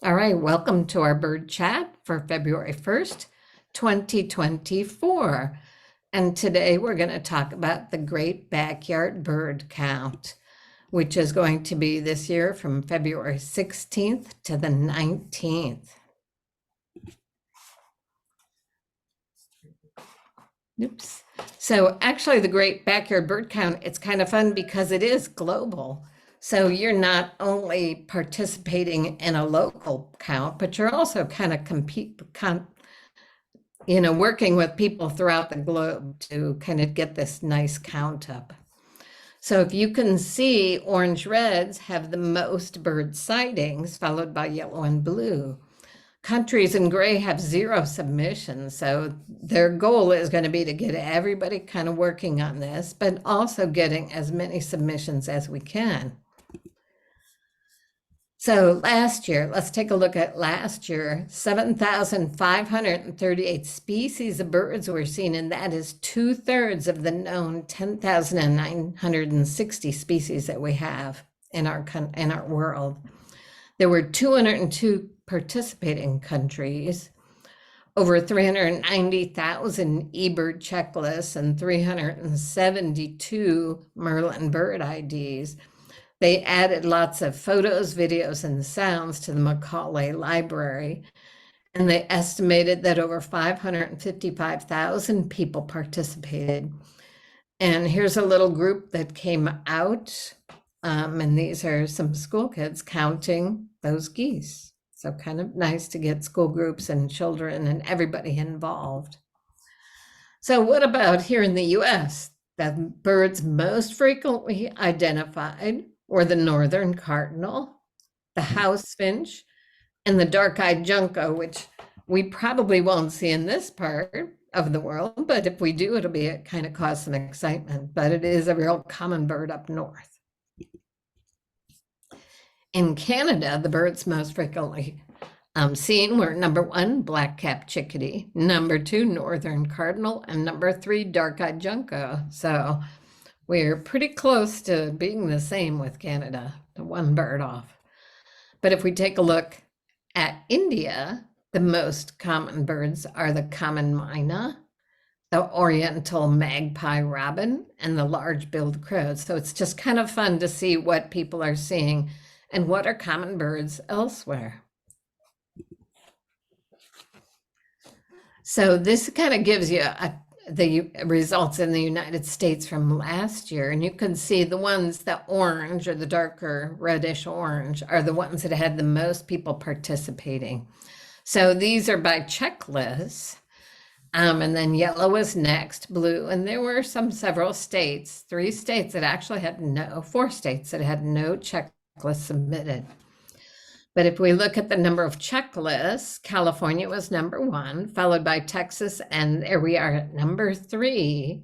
All right, welcome to our bird chat for February 1st, 2024. And today we're going to talk about the Great Backyard Bird Count, which is going to be this year from February 16th to the 19th. Oops. So actually the Great Backyard Bird Count, it's kind of fun because it is global. So you're not only participating in a local count, but you're also kind of working with people throughout the globe to kind of get this nice count up. So if you can see, orange reds have the most bird sightings, followed by yellow and blue. Countries in gray have 0 submissions. So their goal is going to be to get everybody kind of working on this, but also getting as many submissions as we can. So last year, let's take a look at last year, 7,538 species of birds were seen, and that is 2/3 of the known 10,960 species that we have in our world. There were 202 participating countries, over 390,000 eBird checklists, and 372 Merlin bird IDs. They added lots of photos, videos, and sounds to the Macaulay library, and they estimated that over 555,000 people participated. And here's a little group that came out, and these are some school kids counting those geese. So kind of nice to get school groups and children and everybody involved. So what about here in the US? The birds most frequently identified were the northern cardinal, the house finch, and the dark-eyed junco, which we probably won't see in this part of the world, but if we do, it'll be kind of cause some excitement, but it is a real common bird up north. In Canada, the birds most frequently seen were number 1, black-capped chickadee, number 2, northern cardinal, and number 3, dark-eyed junco. So we're pretty close to being the same with Canada, the one bird off. But if we take a look at India, the most common birds are the common myna, the oriental magpie robin, and the large-billed crows. So it's just kind of fun to see what people are seeing and what are common birds elsewhere. So this kind of gives you the results in the United States from last year. And you can see the ones that orange or the darker reddish orange are the ones that had the most people participating. So these are by checklists. And then yellow was next, blue, and there were several states, 3 states that actually had 4 states that had no checklist submitted. But if we look at the number of checklists, California was number 1, followed by Texas, and there we are at number 3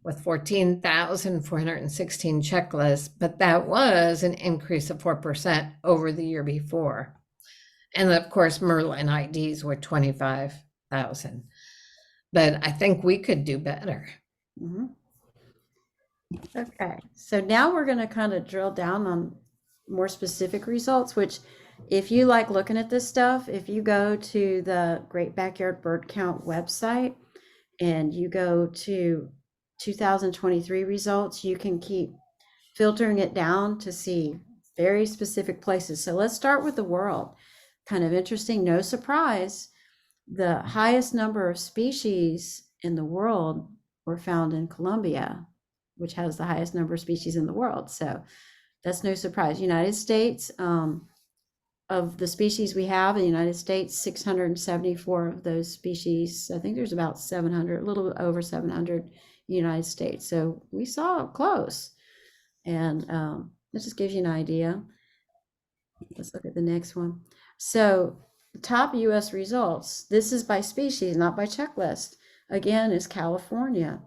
with 14,416 checklists, but that was an increase of 4% over the year before. And of course, Merlin IDs were 25,000. But I think we could do better. Mm-hmm. Okay, so now we're going to kind of drill down on more specific results, which if you like looking at this stuff, if you go to the Great Backyard Bird Count website and you go to 2023 results, you can keep filtering it down to see very specific places. So let's start with the world. Kind of interesting, no surprise, the highest number of species in the world were found in Colombia, which has the highest number of species in the world. So that's no surprise. United States, of the species we have in the United States, 674 of those species. I think there's about 700, a little bit over 700 in the United States. So we saw up close. And that just gives you an idea. Let's look at the next one. So top US results, this is by species, not by checklist. Again, is California.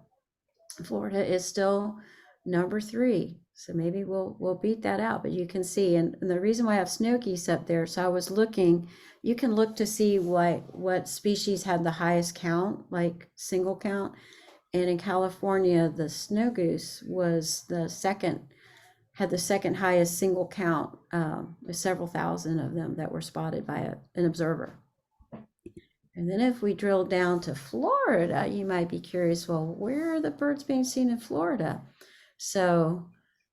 Florida is still number 3. So maybe we'll beat that out, but you can see, and the reason why I have snow geese up there, so I was looking, you can look to see what species had the highest count, like single count, and in California, the snow goose was the second had the second highest single count, with several thousand of them that were spotted by an observer. And then if we drill down to Florida, you might be curious, well, where are the birds being seen in Florida? So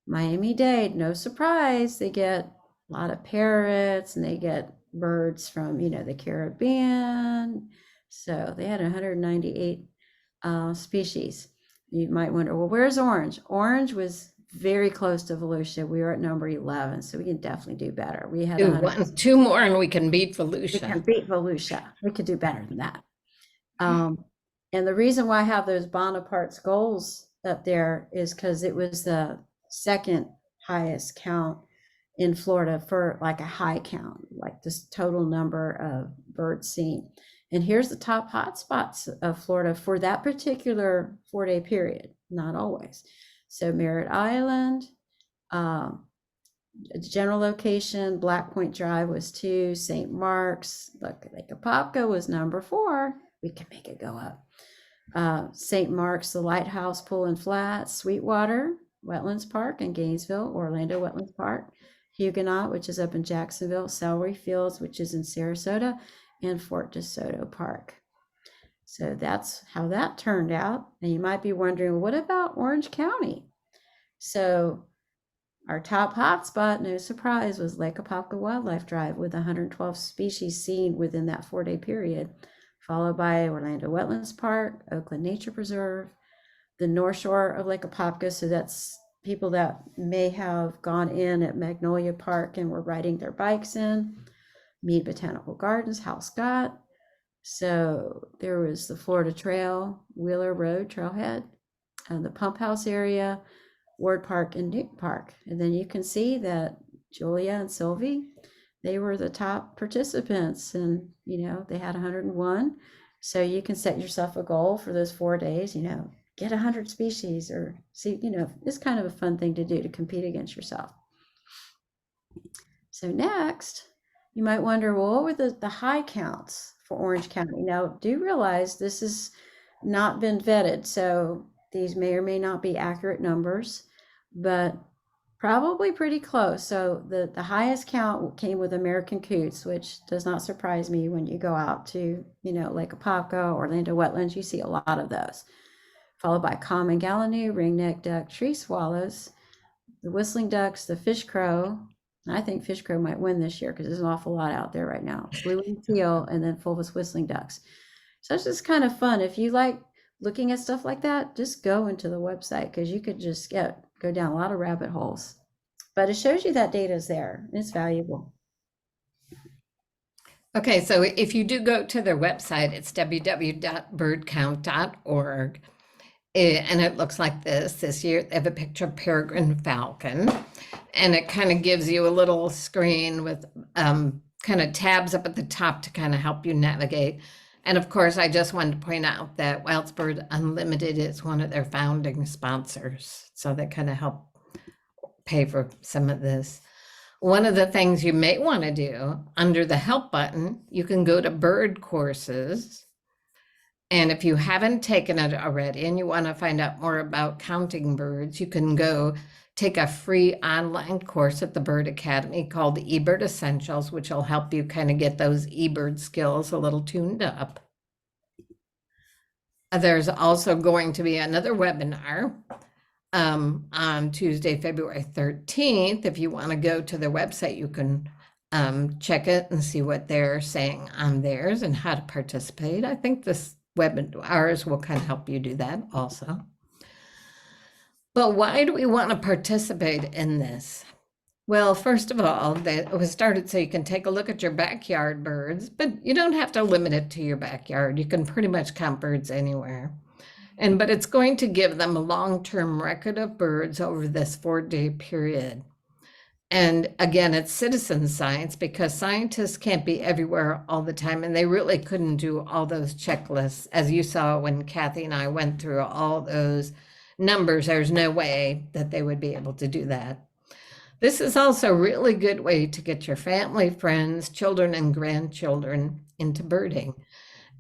Miami-Dade, no surprise, they get a lot of parrots and they get birds from, the Caribbean. So they had 198 species. You might wonder, well, where's Orange? Orange was very close to Volusia. We were at number 11, so we can definitely do better. We had two more and we can beat we can Volusia. beat Volusia. We could do better than that. And the reason why I have those Bonaparte skulls up there is because it was the second highest count in Florida for like a high count, like this total number of birds seen. And here's the top hotspots of Florida for that particular 4-day period, not always. So Merritt Island, general location, Black Point Drive was 2, St. Mark's, look, Lake Apopka was number 4. We can make it go up. St. Mark's, the Lighthouse Pool and Flats, Sweetwater, Wetlands Park in Gainesville, Orlando Wetlands Park, Huguenot, which is up in Jacksonville, Celery Fields, which is in Sarasota, and Fort DeSoto Park. So that's how that turned out. And you might be wondering, what about Orange County? So our top hotspot, no surprise, was Lake Apopka Wildlife Drive with 112 species seen within that 4-day period, followed by Orlando Wetlands Park, Oakland Nature Preserve, the North Shore of Lake Apopka. So that's people that may have gone in at Magnolia Park and were riding their bikes in. Mead Botanical Gardens, Hal Scott. So there was the Florida Trail, Wheeler Road Trailhead, and the Pump House area, Ward Park, and Newton Park. And then you can see that Julia and Sylvie, they were the top participants, and they had 101. So you can set yourself a goal for those 4 days, get 100 species, or see, it's kind of a fun thing to do, to compete against yourself. So next, you might wonder, well, what were the high counts for Orange County? Now, do realize this has not been vetted, so these may or may not be accurate numbers, but probably pretty close. So the highest count came with American coots, which does not surprise me when you go out to, Lake Apopka, Orlando Wetlands, you see a lot of those. Followed by common gallinule, ringneck duck, tree swallows, the whistling ducks, the fish crow. I think fish crow might win this year because there's an awful lot out there right now. Blue-winged teal, and then fulvous whistling ducks. So it's just kind of fun. If you like looking at stuff like that, just go into the website, because you could just go down a lot of rabbit holes. But it shows you that data is there. It's valuable. Okay, so if you do go to their website, it's www.birdcount.org. And it looks like this year. They have a picture of peregrine falcon, and it kind of gives you a little screen with kind of tabs up at the top to kind of help you navigate. And of course, I just wanted to point out that Wildsbird Unlimited is one of their founding sponsors, so they kind of help pay for some of this. One of the things you may want to do, under the help button, you can go to bird courses. And if you haven't taken it already and you want to find out more about counting birds, you can go take a free online course at the Bird Academy called eBird Essentials, which will help you kind of get those eBird skills a little tuned up. There's also going to be another webinar on Tuesday, February 13th. If you want to go to their website, you can check it and see what they're saying on theirs and how to participate. I think this webinars will kind of help you do that also. But why do we want to participate in this? Well, first of all, it was started so you can take a look at your backyard birds, but you don't have to limit it to your backyard. You can pretty much count birds anywhere. But it's going to give them a long-term record of birds over this 4-day period. And again, it's citizen science, because scientists can't be everywhere all the time, and they really couldn't do all those checklists. As you saw when Kathy and I went through all those numbers, there's no way that they would be able to do that. This is also a really good way to get your family, friends, children, and grandchildren into birding.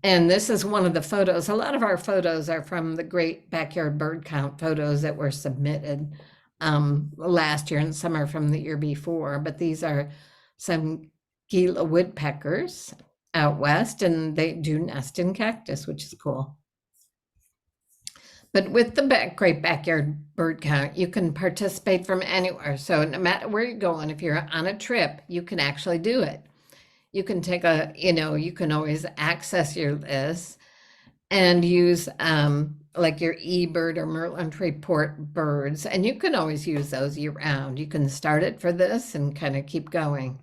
And this is one of the photos. A lot of our photos are from the Great Backyard Bird Count photos that were submitted last year and some are from the year before, but these are some Gila woodpeckers out west, and they do nest in cactus, which is cool. But with the Great Backyard Bird Count, you can participate from anywhere. So no matter where you're going, if you're on a trip, you can actually do it. You can take you can always access your list and use like your eBird or Merlin to report birds. And you can always use those year round. You can start it for this and kind of keep going.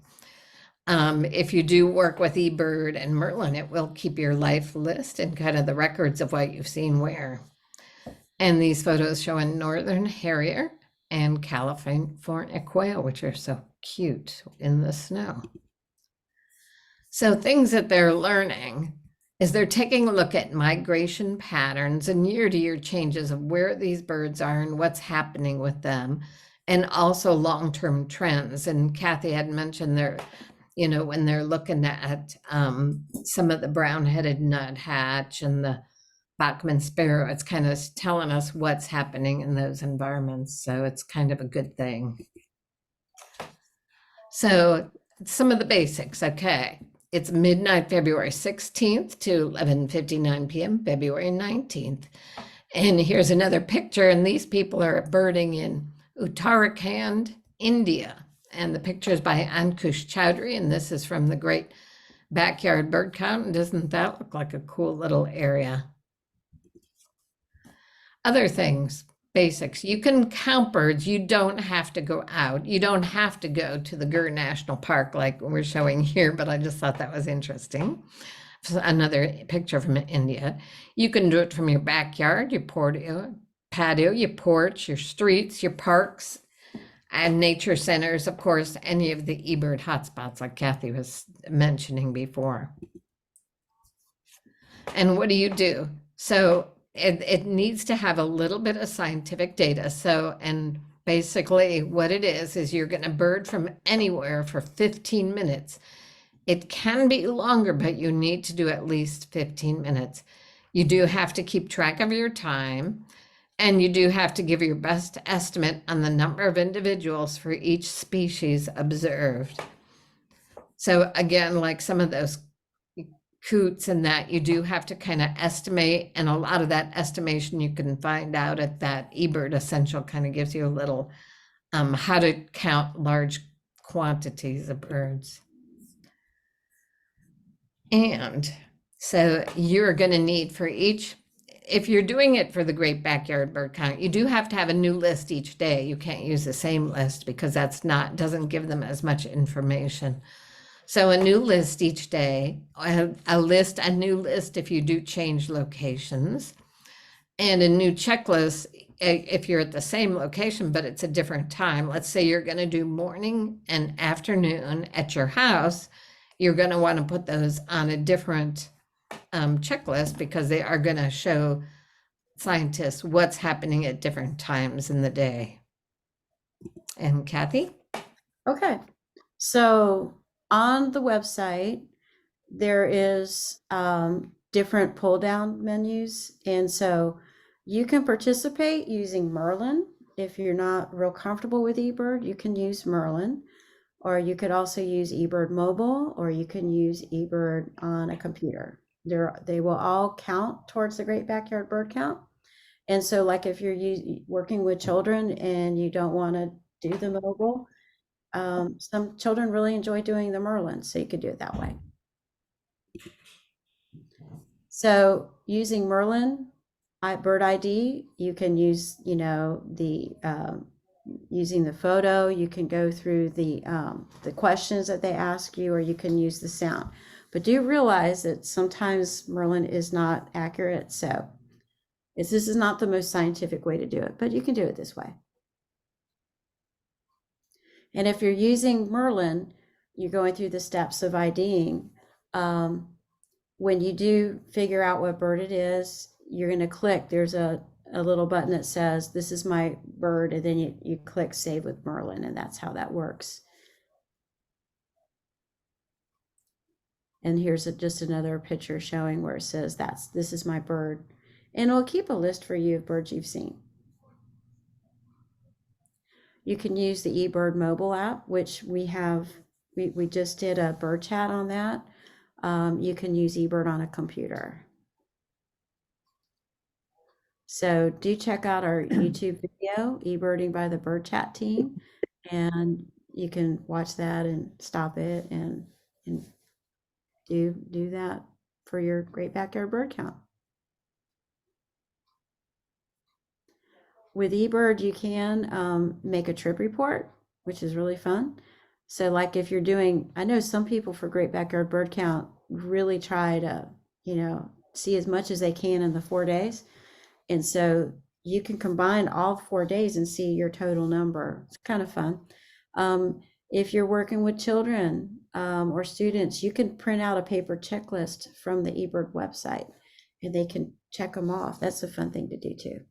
If you do work with eBird and Merlin, it will keep your life list and kind of the records of what you've seen where. And these photos show a northern harrier and California quail, which are so cute in the snow. So things that they're learning is they're taking a look at migration patterns and year-to-year changes of where these birds are and what's happening with them, and also long-term trends. And Kathy had mentioned when they're looking at some of the brown-headed nuthatch and the Bachman sparrow, it's kind of telling us what's happening in those environments. So it's kind of a good thing. So some of the basics, okay. It's midnight, February 16th to 11:59 p.m., February 19th. And here's another picture, and these people are birding in Uttarakhand, India. And the picture is by Ankush Chowdhury, and this is from the Great Backyard Bird Count. And doesn't that look like a cool little area? Other things, basics. You can count birds. You don't have to go out. You don't have to go to the Gir National Park like we're showing here, but I just thought that was interesting. Another picture from India. You can do it from your backyard, your patio, your porch, your streets, your parks, and nature centers, of course, any of the eBird hotspots like Kathy was mentioning before. And what do? So it needs to have a little bit of scientific data. So, and basically what it is you're going to bird from anywhere for 15 minutes. It can be longer, but you need to do at least 15 minutes. You do have to keep track of your time, and you do have to give your best estimate on the number of individuals for each species observed. So again, like some of those coots and that, you do have to kind of estimate, and a lot of that estimation you can find out at that eBird Essential, kind of gives you a little how to count large quantities of birds. And so you're going to need for each, if you're doing it for the Great Backyard Bird Count, you do have to have a new list each day. You can't use the same list because doesn't give them as much information. So a new list each day, a new list if you do change locations, and a new checklist if you're at the same location, but it's a different time. Let's say you're going to do morning and afternoon at your house. You're going to want to put those on a different checklist because they are going to show scientists what's happening at different times in the day. And Kathy? Okay, so on the website, there is different pull down menus. And so you can participate using Merlin. If you're not real comfortable with eBird, you can use Merlin, or you could also use eBird mobile, or you can use eBird on a computer. They will all count towards the Great Backyard Bird Count. And so like if you're working with children and you don't want to do the mobile, some children really enjoy doing the Merlin, so you could do it that way. So using Merlin, Bird ID, you can use, using the photo, you can go through the questions that they ask you, or you can use the sound. But do realize that sometimes Merlin is not accurate, so this is not the most scientific way to do it, but you can do it this way. And if you're using Merlin, you're going through the steps of IDing. When you do figure out what bird it is, you're going to click. There's a little button that says, "This is my bird," and then you click Save with Merlin, and that's how that works. And here's just another picture showing where it says, "This is my bird," and it'll keep a list for you of birds you've seen. you can use the eBird mobile app, which we just did a bird chat on that. You can use eBird on a computer. So do check out our YouTube video, eBirding by the Bird Chat team, and you can watch that and stop it and do that for your Great Backyard Bird Count. With eBird, you can make a trip report, which is really fun. So like if you're doing, I know some people for Great Backyard Bird Count really try to, see as much as they can in the 4 days. And so you can combine all 4 days and see your total number. It's kind of fun. If you're working with children or students, you can print out a paper checklist from the eBird website and they can check them off. That's a fun thing to do too.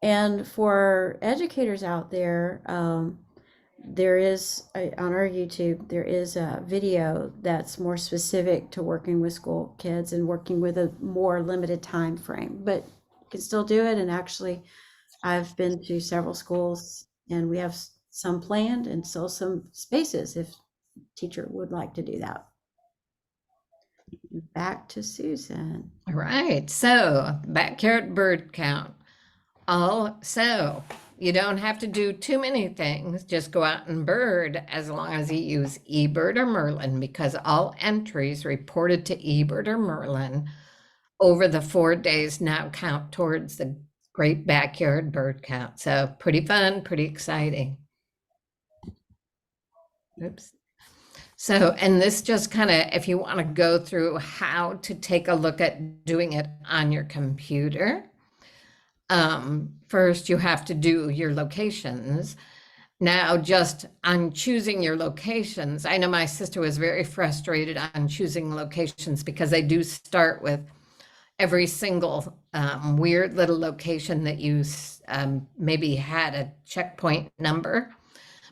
And for educators out there, there is on our YouTube, there is a video that's more specific to working with school kids and working with a more limited time frame, but you can still do it. And actually, I've been to several schools and we have some planned and still some spaces if teacher would like to do that. Back to Susan. All right, so backyard bird count. So you don't have to do too many things. Just go out and bird as long as you use eBird or Merlin, because all entries reported to eBird or Merlin over the 4 days now count towards the Great Backyard Bird Count. So pretty fun, pretty exciting. Oops. So, and this just kind of, if you want to go through how to take a look at doing it on your computer. First, you have to do your locations. Now, just on choosing your locations, I know my sister was very frustrated on choosing locations because they do start with every single weird little location that you maybe had a checkpoint number.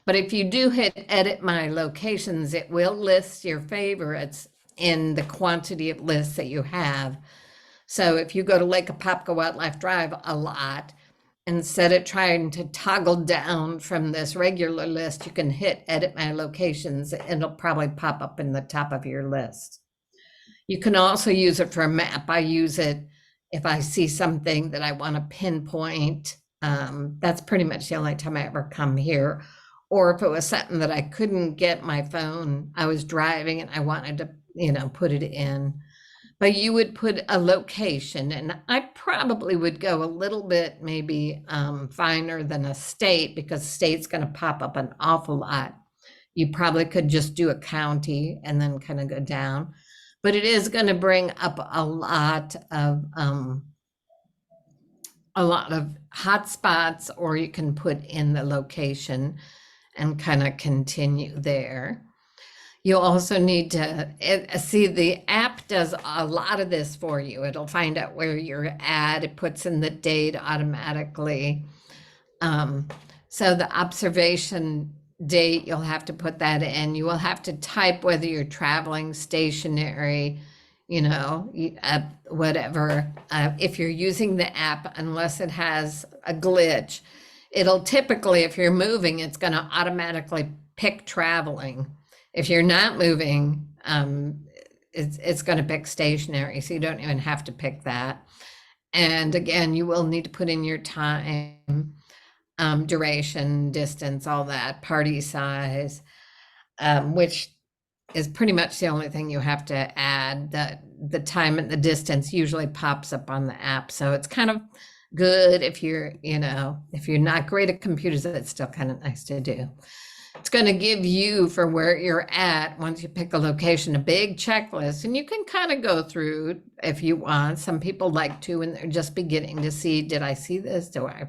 But if you do hit edit my locations, it will list your favorites in the quantity of lists that you have. So if you go to Lake Apopka Wildlife Drive a lot, instead of trying to toggle down from this regular list, you can hit edit my locations and it'll probably pop up in the top of your list. You can also use it for a map. I use it if I see something that I want to pinpoint. That's pretty much the only time I ever come here. Or if it was something that I couldn't get my phone, I was driving and I wanted to, put it in. But you would put a location, and I probably would go a little bit maybe finer than a state, because state's going to pop up an awful lot. You probably could just do a county and then kind of go down. But it is going to bring up a lot of hot spots, or you can put in the location and kind of continue there. You also need to see the app does a lot of this for you. It'll find out where you're at. It puts in the date automatically. So the observation date, you'll have to put that in. You will have to type whether you're traveling, stationary, whatever. If you're using the app, unless it has a glitch, it'll typically, if you're moving, it's going to automatically pick traveling. If you're not moving, it's going to pick stationary, so you don't even have to pick that. And again, you will need to put in your time, duration, distance, all that, party size, which is pretty much the only thing you have to add. The time and the distance usually pops up on the app, so it's kind of good if you're not great at computers. It's still kind of nice to do. It's going to give you, for where you're at, once you pick a location, a big checklist, and you can kind of go through if you want. Some people like to, and they're just beginning to see, did I see this? Do I,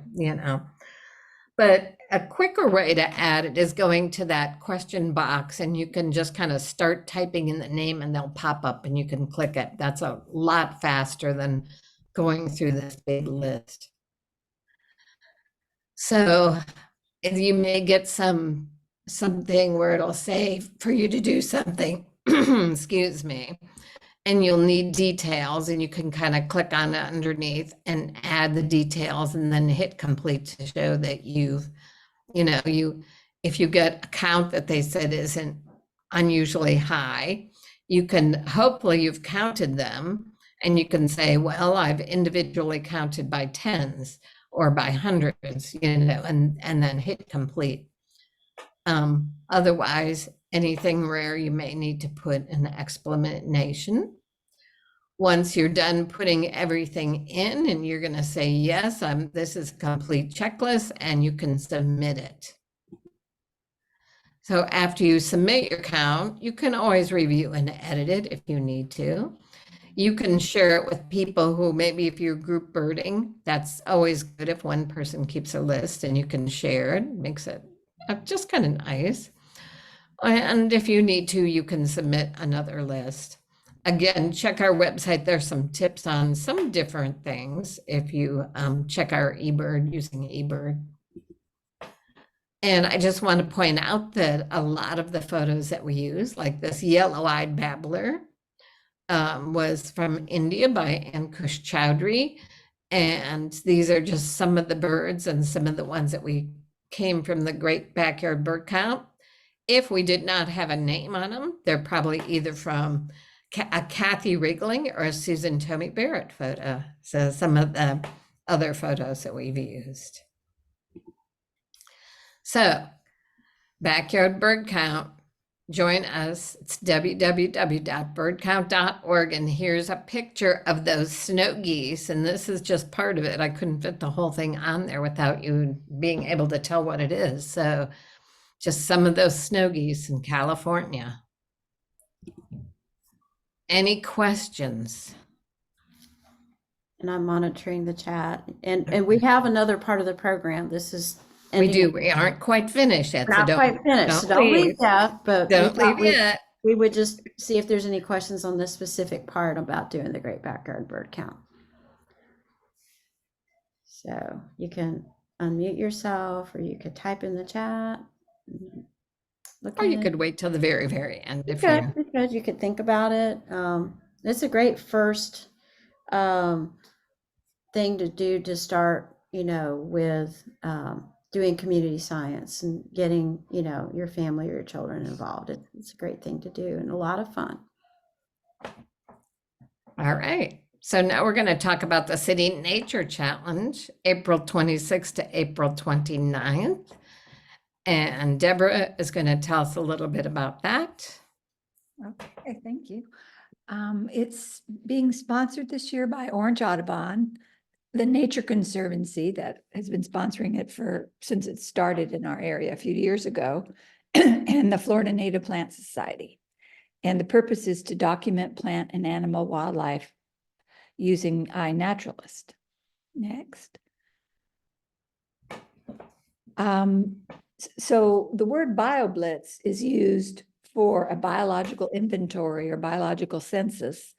But a quicker way to add it is going to that question box, and you can just kind of start typing in the name and they'll pop up and you can click it. That's a lot faster than going through this big list. So you may get something where it'll say for you to do something, excuse me, and you'll need details, and you can kind of click on it underneath and add the details and then hit complete to show that you've, if you get a count that they said isn't unusually high, you can, hopefully you've counted them, and you can say, well, I've individually counted by tens or by hundreds, and then hit complete. Otherwise, anything rare, you may need to put an explanation. Once you're done putting everything in, and you're going to say, yes, this is a complete checklist, and you can submit it. So after you submit your count, you can always review and edit it if you need to. You can share it with people who, maybe if you're group birding, that's always good if one person keeps a list and you can share it, makes it just kind of nice. And if you need to, you can submit another list. Again, check our website. There's some tips on some different things if you check our eBird, using eBird. And I just want to point out that a lot of the photos that we use, like this yellow-eyed babbler, was from India by Ankush Chowdhury. And these are just some of the birds and some of the ones that we came from the Great Backyard Bird Count. If we did not have a name on them, they're probably either from a Kathy Wrigling or a Susan Tomey Barrett photo. So some of the other photos that we've used. So, Backyard Bird Count, join us. It's www.birdcount.org. And here's a picture of those snow geese. And this is just part of it. I couldn't fit the whole thing on there without you being able to tell what it is. So just some of those snow geese in California. Any questions? And I'm monitoring the chat. And we have another part of the program. This is We do. We aren't quite finished yet. not So quite finished. So don't leave yet, but Don't leave yet. we would just see if there's any questions on this specific part about doing the Great Backyard Bird Count. So you can unmute yourself, or you could type in the chat. Or you could wait till the very, very end. You could think about it. It's a great first thing to do to start, with doing community science and getting, your family or your children involved. It's a great thing to do and a lot of fun. All right. So now we're going to talk about the City Nature Challenge, April 26th to April 29th. And Deborah is going to tell us a little bit about that. Okay, thank you. It's being sponsored this year by Orange Audubon, the Nature Conservancy that has been sponsoring it since it started in our area a few years ago, and the Florida Native Plant Society. And the purpose is to document plant and animal wildlife using iNaturalist. Next. So the word BioBlitz is used for a biological inventory or biological census.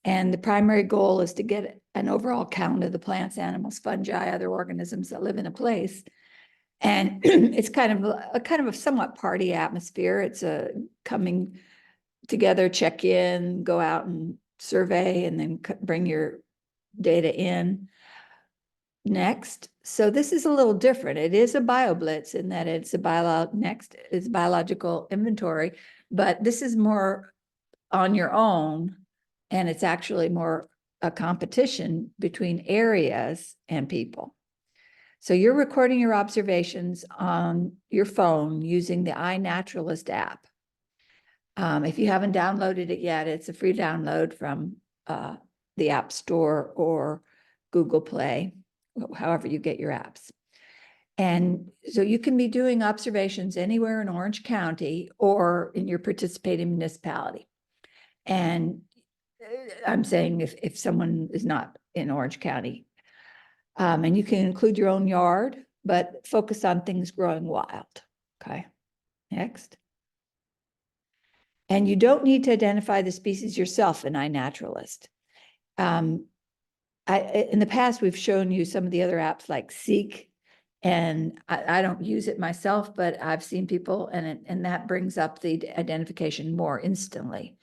And the primary goal is to get an overall count of the plants, animals, fungi, other organisms that live in a place. And it's kind of a somewhat party atmosphere. It's a coming together, check in, go out and survey, and then bring your data in. Next. So this is a little different. It is a BioBlitz in that it's a biological inventory, but this is more on your own, and it's actually more a competition between areas and people. So you're recording your observations on your phone using the iNaturalist app. If you haven't downloaded it yet, it's a free download from the App Store or Google Play, however you get your apps. And so you can be doing observations anywhere in Orange County or in your participating municipality. And I'm saying if someone is not in Orange County, and you can include your own yard, but focus on things growing wild. Okay, next. And you don't need to identify the species yourself in iNaturalist. In the past, we've shown you some of the other apps like Seek, and I don't use it myself, but I've seen people, and that brings up the identification more instantly.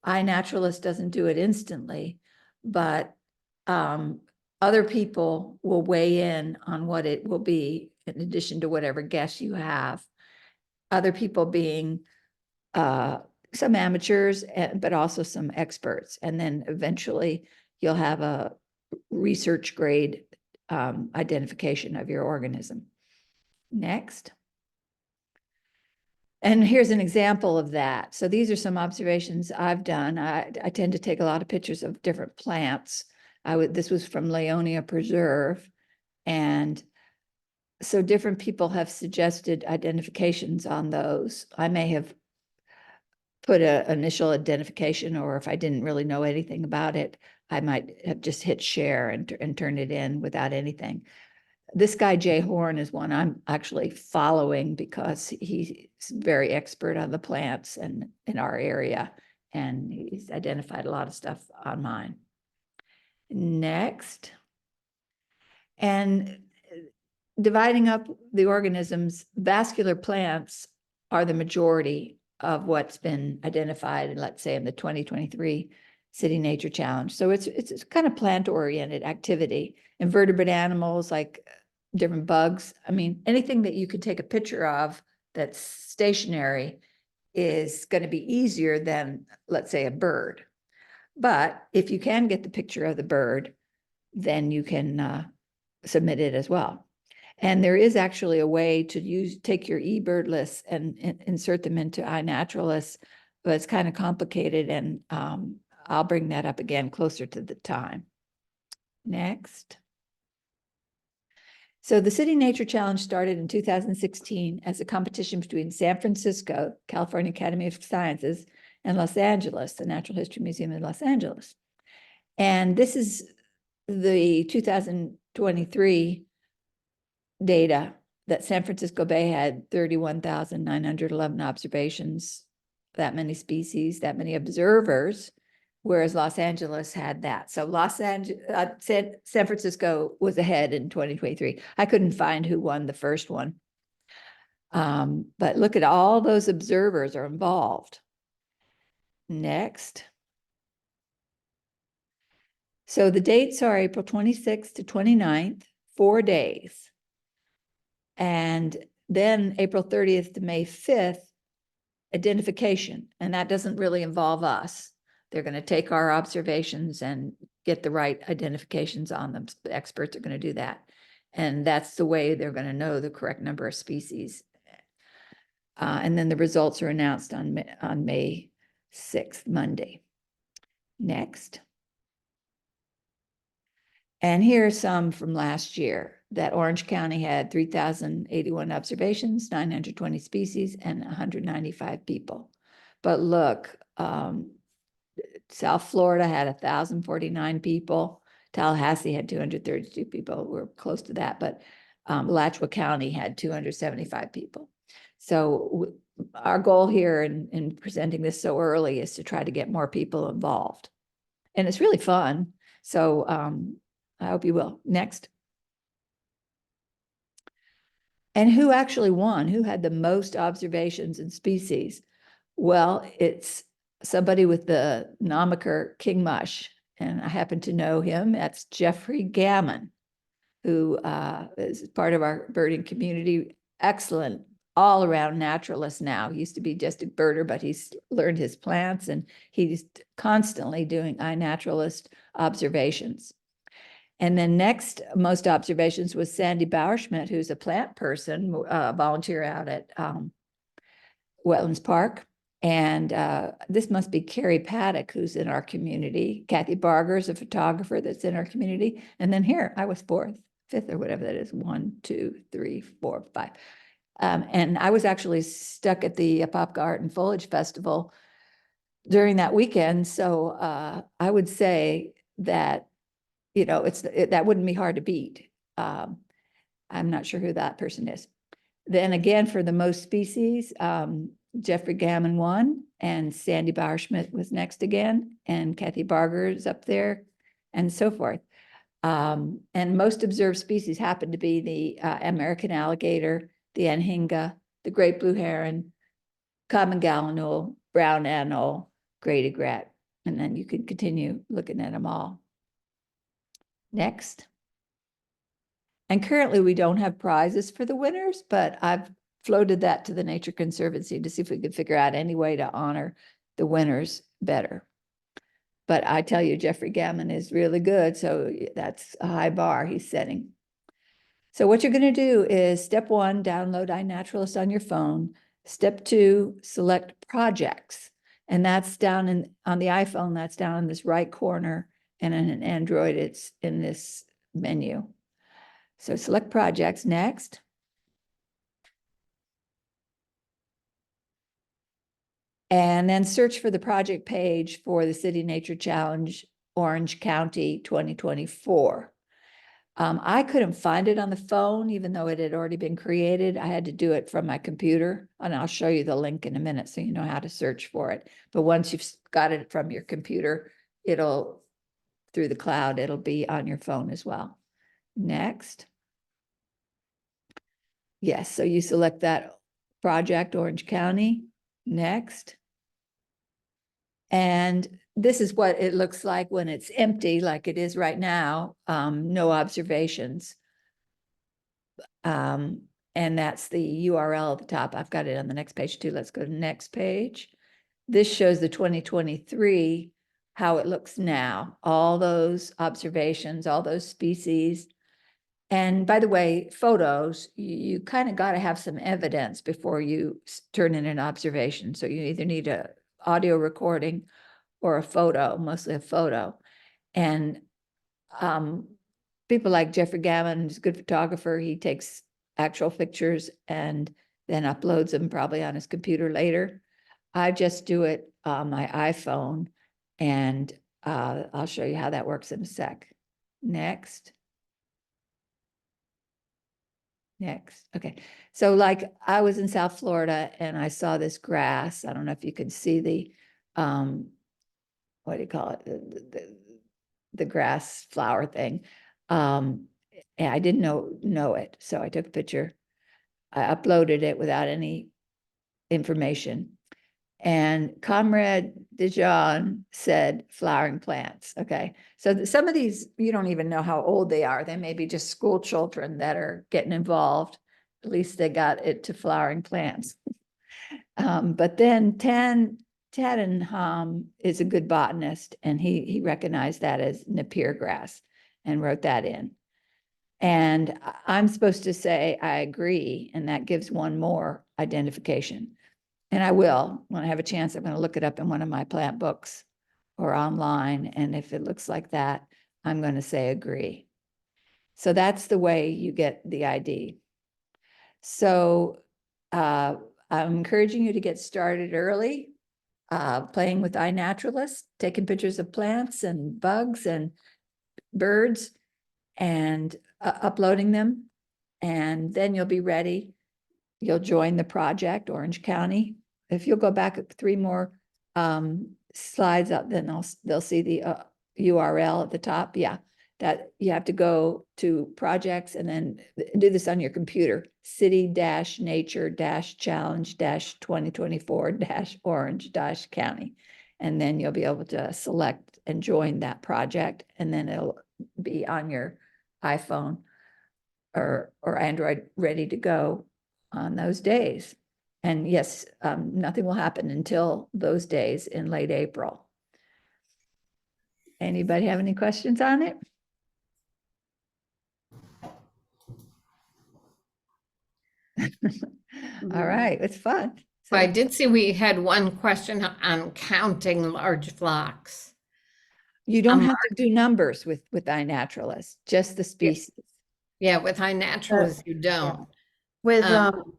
iNaturalist doesn't do it instantly, but other people will weigh in on what it will be in addition to whatever guess you have. Other people being some amateurs, but also some experts. And then eventually you'll have a research grade identification of your organism. Next. And here's an example of that. So these are some observations I've done. I tend to take a lot of pictures of different plants. This was from Leonia Preserve. And so different people have suggested identifications on those. I may have put an initial identification, or if I didn't really know anything about it, I might have just hit share and turn it in without anything. This guy, Jay Horn, is one I'm actually following because he's very expert on the plants and in our area, and he's identified a lot of stuff on mine. Next. And dividing up the organisms, vascular plants are the majority of what's been identified, let's say in the 2023 City Nature Challenge. So it's kind of plant-oriented activity. Invertebrate animals like different bugs. I mean, anything that you could take a picture of that's stationary is going to be easier than, let's say, a bird. But if you can get the picture of the bird, then you can submit it as well. And there is actually a way to take your eBird lists and insert them into iNaturalist, but it's kind of complicated, and I'll bring that up again closer to the time. Next. So the City Nature Challenge started in 2016 as a competition between San Francisco, California Academy of Sciences, and Los Angeles, the Natural History Museum in Los Angeles. And this is the 2023 data that San Francisco Bay had 31,911 observations, that many species, that many observers, whereas Los Angeles had that. So San Francisco was ahead in 2023. I couldn't find who won the first one. But look at all those observers are involved. Next. So the dates are April 26th to 29th, 4 days. And then April 30th to May 5th, identification. And that doesn't really involve us. They're going to take our observations and get the right identifications on them. The experts are going to do that. And that's the way they're going to know the correct number of species. And then the results are announced on May 6th, Monday. Next. And here are some from last year, that Orange County had 3,081 observations, 920 species, and 195 people. But look, South Florida had 1,049 people. Tallahassee had 232 people. We're close to that, but Alachua County had 275 people. So our goal here in presenting this so early is to try to get more people involved. And it's really fun. So I hope you will. Next. And who actually won? Who had the most observations and species? Well, it's somebody with the nomiker King Mush, and I happen to know him. That's Jeffrey Gammon, who is part of our birding community. Excellent all-around naturalist now. He used to be just a birder, but he's learned his plants, and he's constantly doing iNaturalist observations. And then next most observations was Sandy Bauerschmidt, who's a plant person, volunteer out at Wetlands Park. And this must be Carrie Paddock, who's in our community. Kathy Barger is a photographer that's in our community. And then here, I was fifth or whatever that is, 1, 2, 3, 4, 5. And I was actually stuck at the Apopka Art and Foliage Festival during that weekend. So I would say that, you know, that wouldn't be hard to beat. I'm not sure who that person is. Then again, for the most species, Jeffrey Gammon won, and Sandy Bauerschmidt was next again, and Kathy Barger is up there, and so forth. And most observed species happen to be the American alligator, the anhinga, the great blue heron, common gallinule, brown anole, great egret. and then you can continue looking at them all. Next. And currently we don't have prizes for the winners, but I've floated that to the Nature Conservancy to see if we could figure out any way to honor the winners better. But I tell you, Jeffrey Gammon is really good, so that's a high bar he's setting. So what you're going to do is step 1, download iNaturalist on your phone. Step 2, select projects. And that's down on the iPhone, that's down in this right corner. And in an Android, it's in this menu. So select projects next. And then search for the project page for the City Nature Challenge Orange County 2024. I couldn't find it on the phone, even though it had already been created. I had to do it from my computer, and I'll show you the link in a minute so you know how to search for it. But once you've got it from your computer, it'll, through the cloud, it'll be on your phone as well. Next. Yes, so you select that project, Orange County. Next. And this is what it looks like when it's empty, like it is right now, no observations. And that's the URL at the top. I've got it on the next page too. Let's go to the next page. This shows the 2023, how it looks now, all those observations, all those species. And by the way, photos, you kind of got to have some evidence before you turn in an observation. So you either need a audio recording or a photo, mostly a photo. And people like Jeffrey Gammon, who's a good photographer, he takes actual pictures and then uploads them probably on his computer later. I just do it on my iPhone, and I'll show you how that works in a sec. Next. Next. Okay. So like I was in South Florida and I saw this grass. I don't know if you can see the, what do you call it? The grass flower thing. And I didn't know it. So I took a picture. I uploaded it without any information. And Comrade Dijon said flowering plants. Okay. So some of these, you don't even know how old they are. They may be just school children that are getting involved. At least they got it to flowering plants. But then Taddenham is a good botanist, and he recognized that as Napier grass and wrote that in. And I'm supposed to say, I agree. And that gives one more identification. And I will, when I have a chance, I'm going to look it up in one of my plant books or online. And if it looks like that, I'm going to say agree. So that's the way you get the ID. So I'm encouraging you to get started early, playing with iNaturalist, taking pictures of plants and bugs and birds and uploading them. And then you'll be ready. You'll join the project, Orange County. If you'll go back 3 more slides up, then they'll see the URL at the top. Yeah, that you have to go to projects and then do this on your computer. City-nature-challenge-2024-orange-county. And then you'll be able to select and join that project. And then it'll be on your iPhone or Android ready to go on those days. And yes, nothing will happen until those days in late April. Anybody have any questions on it? All right, it's fun. So I did see we had one question on counting large flocks. you don't have to do numbers with iNaturalist, just the species. Yeah, with iNaturalist, you don't. With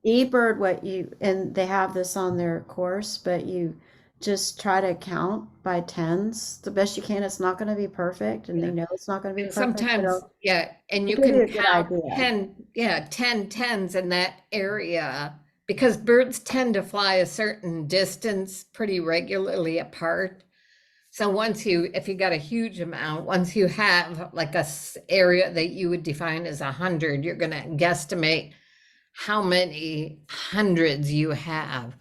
eBird, and they have this on their course, but you just try to count by tens the best you can. It's not going to be perfect, and they know it's not going to be And perfect. sometimes, yeah, and you give you can a good count idea. 10 tens in that area because birds tend to fly a certain distance pretty regularly apart. So if you got a huge amount, once you have like area that you would define as 100, you're going to guesstimate how many hundreds you have.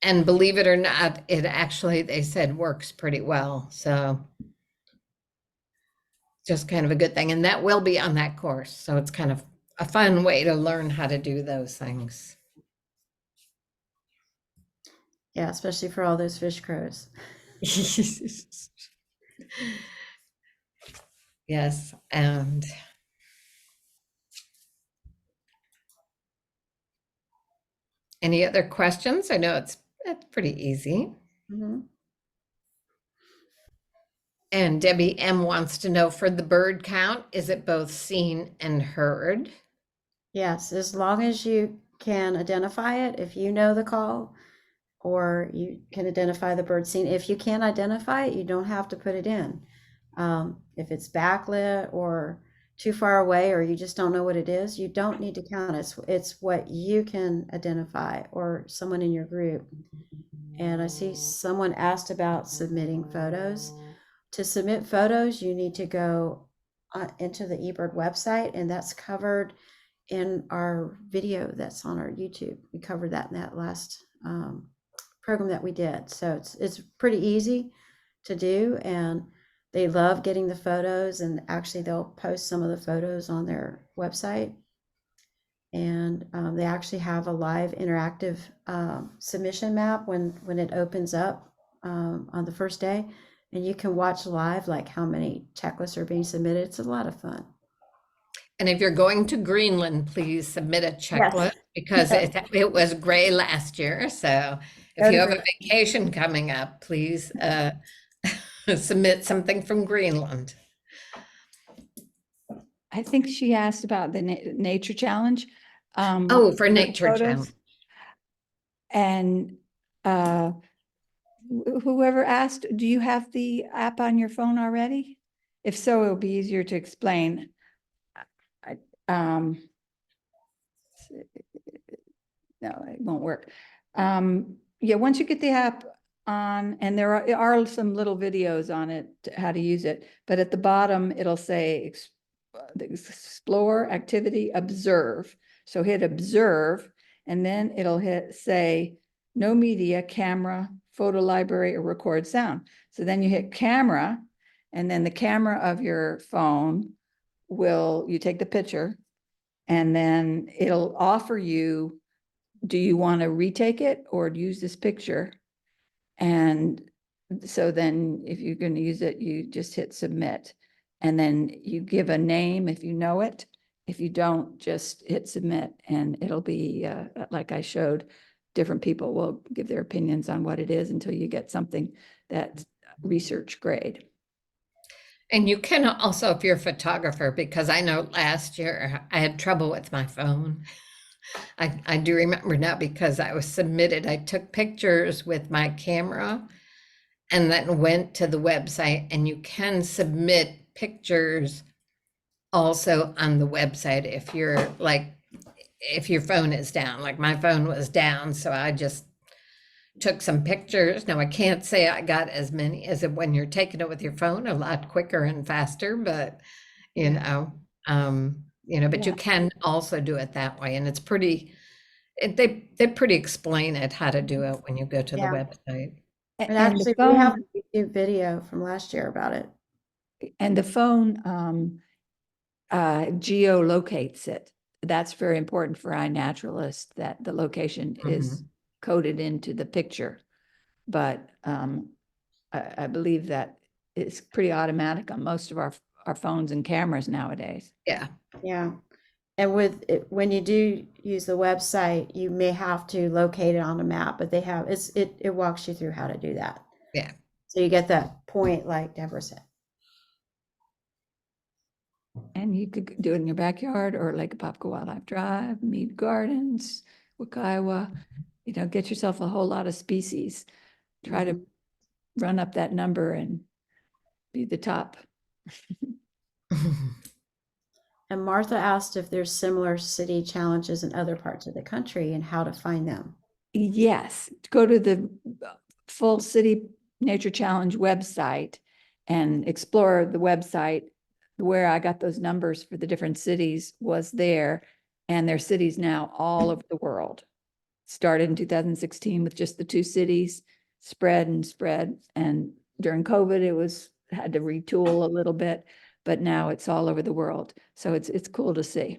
And believe it or not, it actually, they said, works pretty well. So just kind of a good thing. And that will be on that course. So it's kind of a fun way to learn how to do those things. Yeah, especially for all those fish crows. Yes. And any other questions? I know it's pretty easy. Mm-hmm. And Debbie M wants to know, for the bird count, is it both seen and heard? Yes, as long as you can identify it, if you know the call, or you can identify the bird scene. If you can't identify it, you don't have to put it in. If it's backlit or too far away, or you just don't know what it is, you don't need to count it. It's what you can identify, or someone in your group. And I see someone asked about submitting photos. To submit photos, you need to go into the eBird website, and that's covered in our video that's on our YouTube. We covered that in that last program that we did. So it's pretty easy to do, and they love getting the photos, and actually they'll post some of the photos on their website. And they actually have a live interactive submission map when it opens up on the first day, and you can watch live like how many checklists are being submitted. It's a lot of fun. And if you're going to Greenland, please submit a checklist because it was gray last year. So if you have a vacation coming up, please submit something from Greenland. I think she asked about the nature challenge. Oh, for nature photos. challenge. And whoever asked, do you have the app on your phone already? If so, it'll be easier to explain. No, it won't work. Yeah, once you get the app on, and there are some little videos on it, how to use it, but at the bottom, it'll say explore, activity, observe. So hit observe, and then it'll say no media, camera, photo library, or record sound. So then you hit camera, and then the camera of your phone you take the picture, and then it'll offer you, do you want to retake it or use this picture? And so then if you're going to use it, you just hit submit. And then you give a name if you know it. If you don't, just hit submit, and it'll be like I showed, different people will give their opinions on what it is until you get something that's research grade. And you can also, if you're a photographer, because I know last year I had trouble with my phone. I do remember now because I was submitted. I took pictures with my camera and then went to the website, and you can submit pictures also on the website if you're like, if your phone is down. Like my phone was down, so I just took some pictures. Now I can't say I got as many as when you're taking it with your phone, a lot quicker and faster, but you know, but you can also do it that way, and it's pretty. They pretty explain it how to do it when you go to the website. And actually, we have a YouTube video from last year about it. And the phone geolocates it. That's very important for iNaturalist, that the location is coded into the picture. But I believe that it's pretty automatic on most of our phones and cameras nowadays. Yeah. Yeah. And with it, when you do use the website, you may have to locate it on a map, but they have it walks you through how to do that. Yeah. So you get that point, like Deborah said. And you could do it in your backyard or Lake Apopka Wildlife Drive, Mead Gardens, Wakaiwa. Get yourself a whole lot of species. Try to run up that number and be the top. And Martha asked if there's similar city challenges in other parts of the country and how to find them. Yes, go to the full City Nature Challenge website and explore the website. Where I got those numbers for the different cities was there, and there's cities now all over the world. started in 2016 with just the 2 cities, spread. And during COVID, had to retool a little bit, but now it's all over the world. So it's cool to see.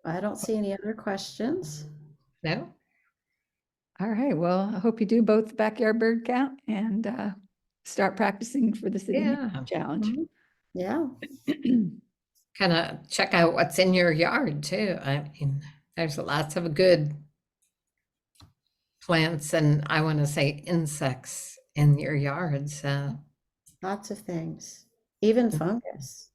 I don't see any other questions. No? All right. Well, I hope you do both the backyard bird count and start practicing for the city Yeah. challenge. Mhm. Yeah. Kind of check out what's in your yard too. I mean, there's lots of good plants and I want to say insects in your yard. So, Lots of things, even fungus.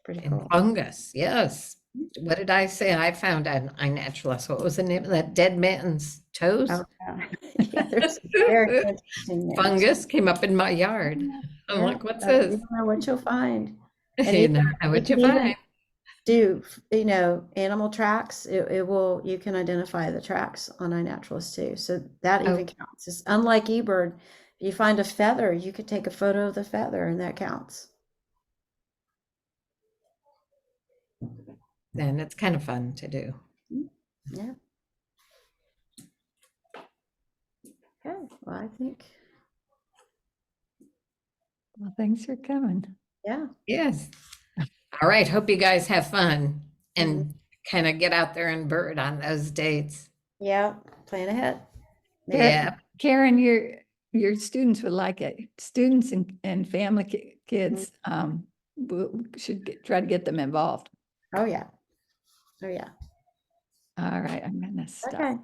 Pretty and cool. fungus, yes. What did I say? I found an iNaturalist. What was the name of that? Dead man's toes? Oh, yeah. Yeah, there's some very interesting names. Fungus came up in my yard. I'm Yeah, like, what's you this? don't know what you'll find. And You you know can, what you you can even find. do, animal tracks. It will, you can identify the tracks on iNaturalist too. So that Oh. even counts. It's unlike eBird. If you find a feather, you could take a photo of the feather and that counts. And it's kind of fun to do. Yeah. Okay. Well, I think, Well, thanks for coming. yeah. Yes. All right. Hope you guys have fun and Mhm. kind of get out there and bird on those dates. Yeah. Plan ahead. Yeah. Karen, your students would like it. Students and family kids should try to get them involved. Oh, yeah. Oh, yeah. All right, I'm gonna stop. Okay.